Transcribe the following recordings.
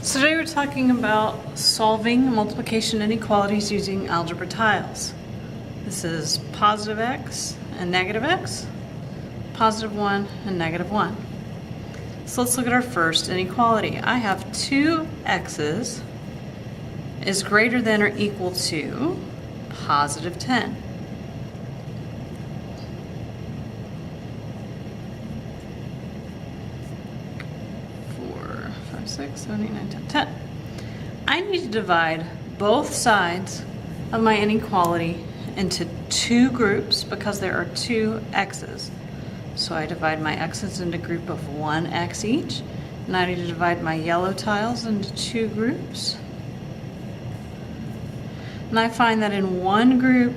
So today we're talking about solving multiplication inequalities using algebra tiles. This is positive x and negative x, positive 1 and negative 1. So let's look at our first inequality. I have 2x's is greater than or equal to positive 10. Five, 6, 7, 8, 9, 10, 10. I need to divide both sides of my inequality into two groups because there are two x's. So I divide my x's into a group of 1x each, and I need to divide my yellow tiles into two groups. And I find that in one group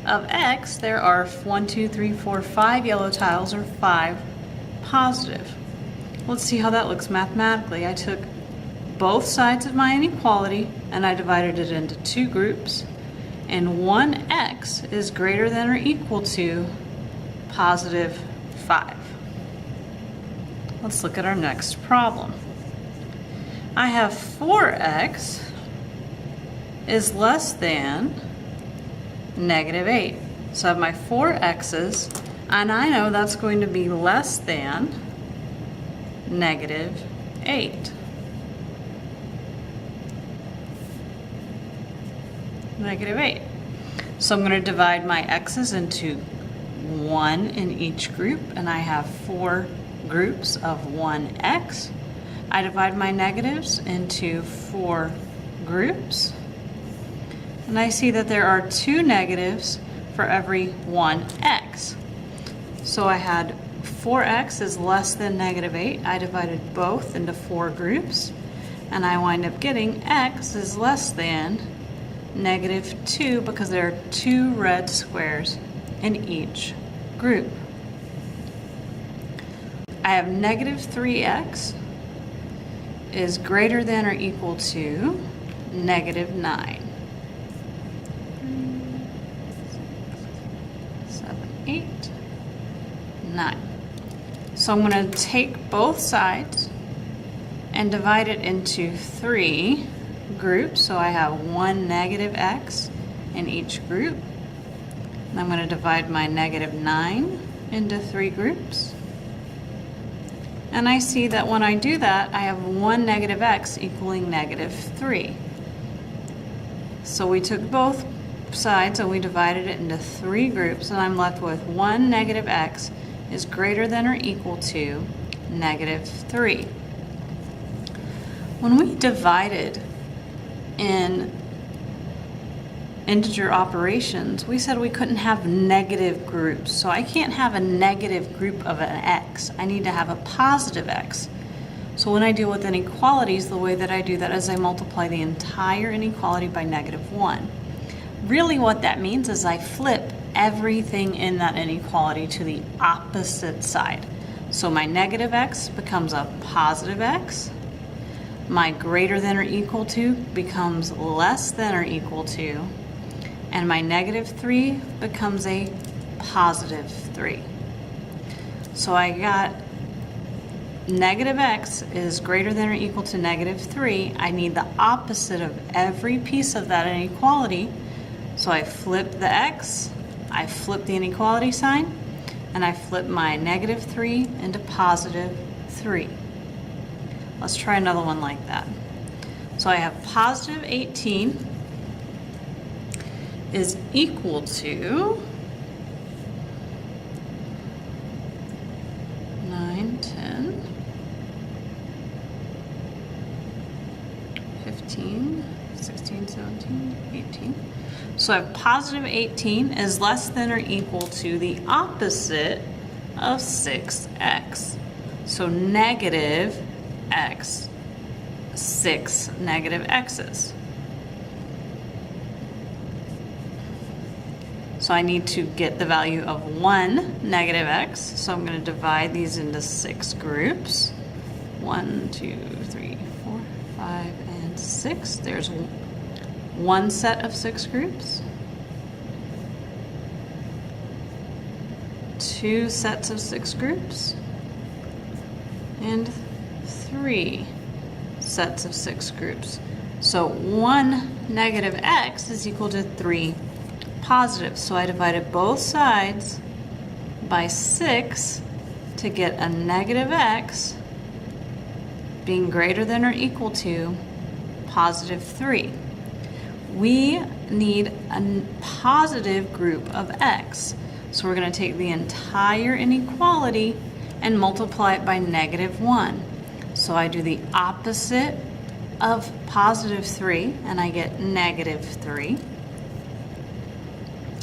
of x, there are 1, 2, 3, 4, 5 yellow tiles, or 5 positive. Let's see how that looks mathematically. I took both sides of my inequality and I divided it into two groups, and 1x is greater than or equal to positive 5. Let's look at our next problem. I have 4x is less than negative 8. So I have my 4x's, and I know that's going to be less than negative 8. Negative 8. So I'm going to divide my x's into 1 in each group, and I have 4 groups of 1x. I divide my negatives into 4 groups, and I see that there are 2 negatives for every 1x. So I had 4x is less than negative 8. I divided both into 4 groups, and I wind up getting x is less than negative 2 because there are 2 red squares in each group. I have negative 3x is greater than or equal to negative 9. 7, 8, 9. So I'm going to take both sides and divide it into 3 groups. So I have 1 negative x in each group. And I'm going to divide my negative 9 into 3 groups. And I see that when I do that, I have 1 negative x equaling negative 3. So we took both sides and we divided it into 3 groups, and I'm left with 1 negative x is greater than or equal to negative 3. When we divided in integer operations, we said we couldn't have negative groups. So I can't have a negative group of an x. I need to have a positive x. So when I deal with inequalities, the way that I do that is I multiply the entire inequality by negative 1. Really what that means is I flip everything in that inequality to the opposite side. So my negative x becomes a positive x. My greater than or equal to becomes less than or equal to. And my negative 3 becomes a positive 3. So I got negative x is greater than or equal to negative 3. I need the opposite of every piece of that inequality. So I flip the x, I flip the inequality sign, and I flip my negative 3 into positive 3. Let's try another one like that. So I have positive 18 is equal to 9, 10, 15, 16, 17, 18. So I have positive 18 is less than or equal to the opposite of 6x. So negative x, 6 negative x's. So I need to get the value of 1 negative x. So I'm going to divide these into 6 groups. 1, 2, 3, 4, 5, and 6. There's one set of 6 groups. 2 sets of 6 groups. And 3 sets of 6 groups. So 1 negative x is equal to 3 positive. So I divided both sides by 6 to get a negative x being greater than or equal to positive 3. We need a positive group of x. So we're going to take the entire inequality and multiply it by negative 1. So I do the opposite of positive 3, and I get negative 3.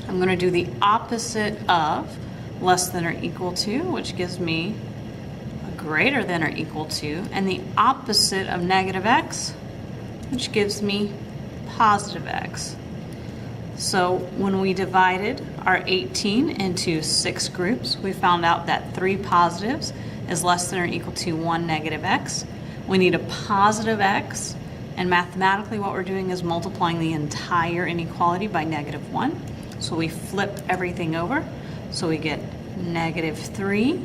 I'm going to do the opposite of less than or equal to, which gives me a greater than or equal to, and the opposite of negative x, which gives me positive x. So when we divided our 18 into 6 groups, we found out that 3 positives is less than or equal to 1 negative x. We need a positive x, and mathematically what we're doing is multiplying the entire inequality by negative 1. So we flip everything over. So we get negative 3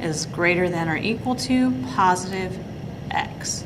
is greater than or equal to positive x.